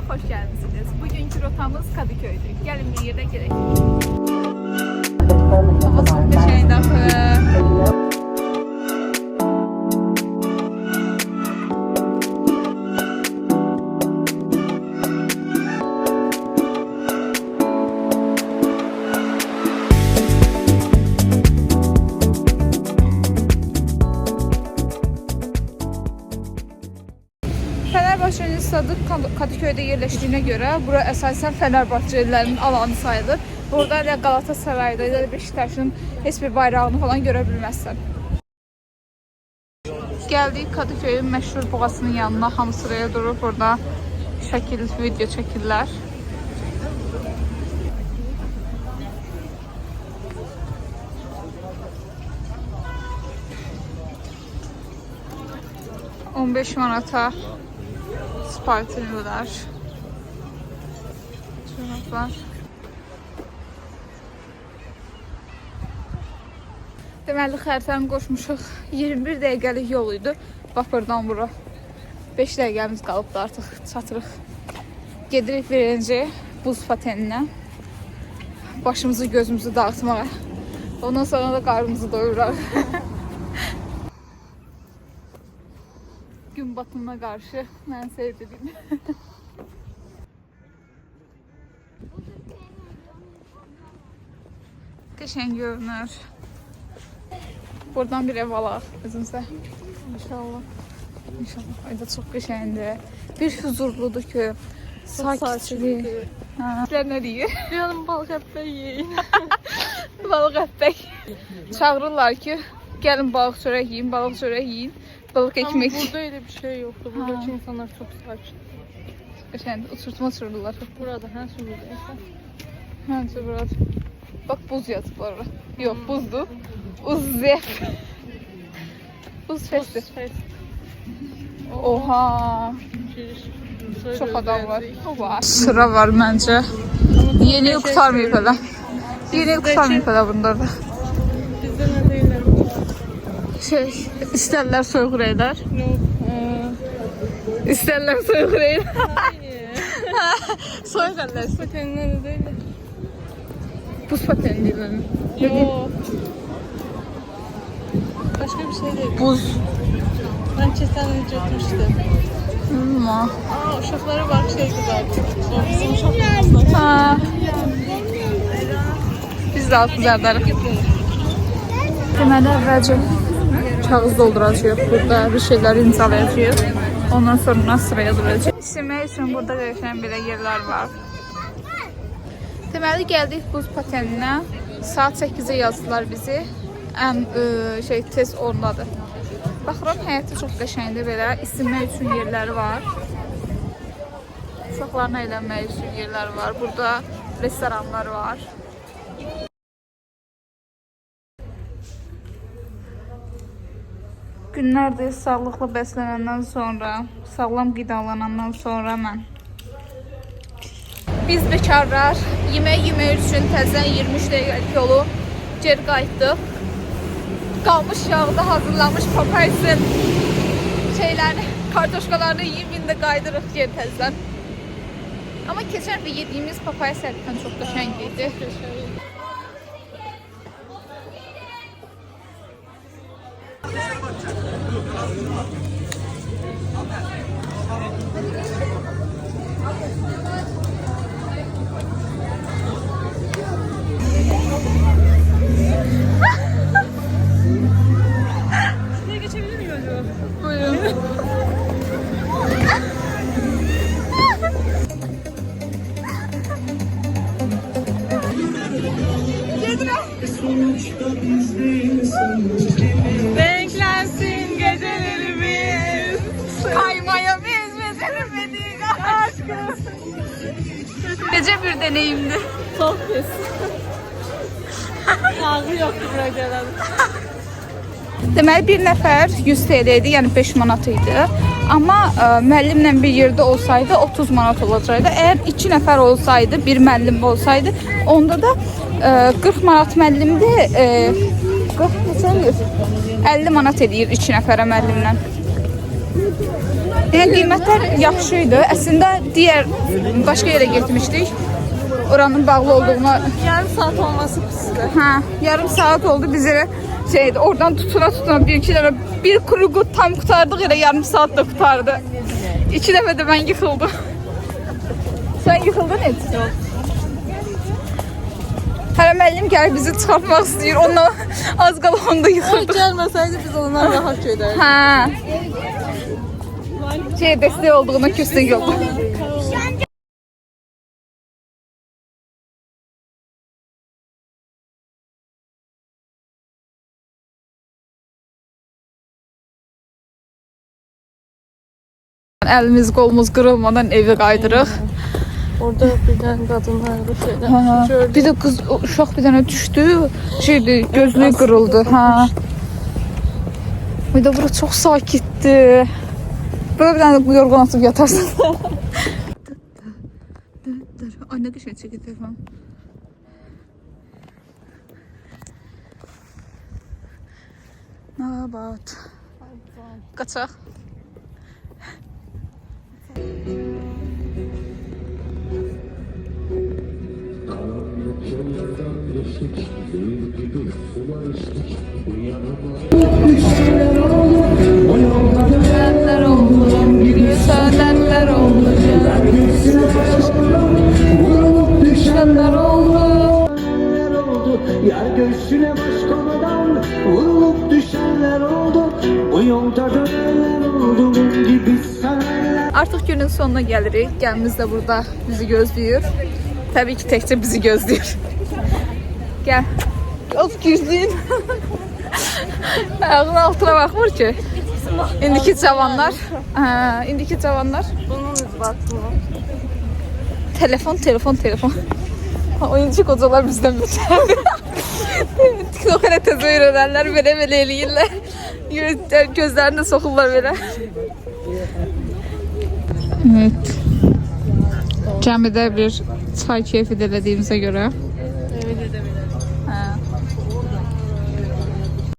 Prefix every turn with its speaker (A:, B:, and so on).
A: hoş geldiniz. Bugünkü rotamız Kadıköy'dür. Gelin bir yere gerek. Hava çok geçeydi axı. Fenerbahçe'nin stadı Kadıköy'de yerleştiğine göre bura esasen Fenerbahçelilerin alanı sayılır. Burada ya Galatasaray'da ya da Beşiktaş'ın hiçbir bayrağını falan görebilmezsen. Geldik Kadıköy'ün meşhur boğasının yanına. Hamı sıraya durup burada şəkil, video çəkirlər. $15 manata Spartanlılar. Çoraplar. Deməli xəritəni qoşmuşuq. 21 dəqiqəlik yol idi. Bax buradan bura. 5 dəqiqəmiz qalıbdı artıq çatırıq. Gedirik birinci buz pateninə. Başımızı gözümüzü dağıtmağa. Ondan sonra da qarnımızı doyuraq. Gün batımına karşı ben sevdim. Qəşəng görünür. Buradan bir ev alaq bizimsə. İnşallah. İnşallah. Ayda çox qəşəngdir. Bir huzurludur ki. Sakitlik. Sizlər nə deyir?
B: Canım balık əppək yiyin.
A: Balıq əppək. Çağırırlar ki, gəlin balıq çörək yiyin, balıq çörək yiyin. Balık ekmek.
B: Ama burada öyle bir şey yoktu. Buradaki insanlar çok sakin.
A: Qəşəngdir. Uçurtma sürürlər.
B: Burada her şey buradaysa.
A: Həncə burada. Bak buz yatıblar ora. Yox, buzdur. Uzzef. Buz festi. Oha. Çox adam var. Sıra var məncə. Yeni il qutarmayıb hələ. Yeni il qutarmayıb hələ bunlarda.
B: Bizdə nə deyirlər?
A: İstərlər soyuq reylər. İstərlər soyuq reylər. Soyuq əllər.
B: Buz patenine ne deyirlər?
A: Buz pateni deyirlər.
B: Yok. Başka bir şey değil.
A: Buz.
B: Ben keçən önce etmiştim.
A: Aa.
B: Uşaqlara bak şey güzel. Bizim uşaqlarımız var.
A: Ha. Biz də güzəldarıq. Deməli əvvəlcə kağız dolduracağıq. Burada bir şeyler imzalayacağıq. Ondan sonra sıraya duracağıq. İşləmək üçün burada qəşəng belə yerlər var. Deməli gəldik buz pateninə. Saat 8-ə yazdılar bizi. Ən tez ordadır. Baxıram həyəti çox qəşəngdir belə. İstinmək üçün yerləri var. Uşaqlarla əylənmək üçün yerlər var. Burada restoranlar var. Günlərdir sağlıqlı bəslənəndən sonra, sağlam qidalanandan sonra biz bekarlar yemək üçün təzən 23 dəqiqəlik yolu geri qayıtdıq. Qalmış yağda hazırlanmış papayasın şeylərini, kartoşkalarını yiyib indi qaydırıq geri təzən. Amma keçən bir yediyimiz papaya sərkən çox qəşəng idi.
B: Şuraya geçebilir miyim acaba?
A: Buyurun.
B: Renklensin gecelerimiz.
A: Kaymaya benzetemedik aşkım. Gece bir deneyimdi.
B: Çok pis. Ağzı yoktu buraya gelen.
A: Deməli bir nəfər 100 TL idi, yəni 5 manat idi. Amma müəllimlə bir yerdə olsaydı 30 manat olacaqdı. Əgər 2 nəfər olsaydı, bir müəllim olsaydı, onda da 40 manat müəllimdir. 40 neçə edir? 50 manat edir 2 nəfərə müəllimlə. Yəni qiymətlər yaxşı idi. Əslində digər başqa yerə getmişdik. Oranın bağlı olduğuna
B: Yarım saat olması pisdir.
A: yarım saat oldu biz elə şeydi. Oradan tutuna bir iki dənə bir kuru tam qutardıq elə yarım saat da qutardı. 2 dəfə də mən yıxıldım. Sen yıxıldın heç? Yox. Hələ müəllim gəlib bizi çıxartmaq istəyir. Ondan az qala onda
B: O
A: yıxıldıq.
B: gəlməsəydi biz ondan rahat gedərdik.
A: Hə. Destek olduğuna küstük yok. Elimiz kolumuz kırılmadan eve kaydırıq.
B: Orada bir dənə qadınlar bu şeydə gördüm.
A: Bir de kız uşaq bir tane düştü. Şeydi gözlüğü kırıldı. Ha. Bir de bura çok sakitdi. Böyle bir tane yorgan atıp yatarsın. Ay ne güzel çekti telefon. Nabat. Kaçaq. Neler oldu, neler oldu, düşenler oldu.
C: Yer göğsüne baş komadan vurulup düşenler oldu. Bu yolda dönenler oldu. Mum gibi sevenler.
A: Artık günün sonuna gelirik. Gəlimiz de burada bizi gözlüyor. Tabii ki təkcə bizi gözlüyor. Gel. Of gözlüyün. Ayağının altına bakmır ki. İndiki cavanlar. İndiki cavanlar.
B: Bunun izbatını.
A: Telefon. Oyuncu kocalar bizden beter. TikTok elə tez öyrənərlər, belə eləyirlər. Gözlərini soxurlar belə. Evet. Cəmidə bir çay keyfi elədiyimizə görə.
B: Evet edebilirim.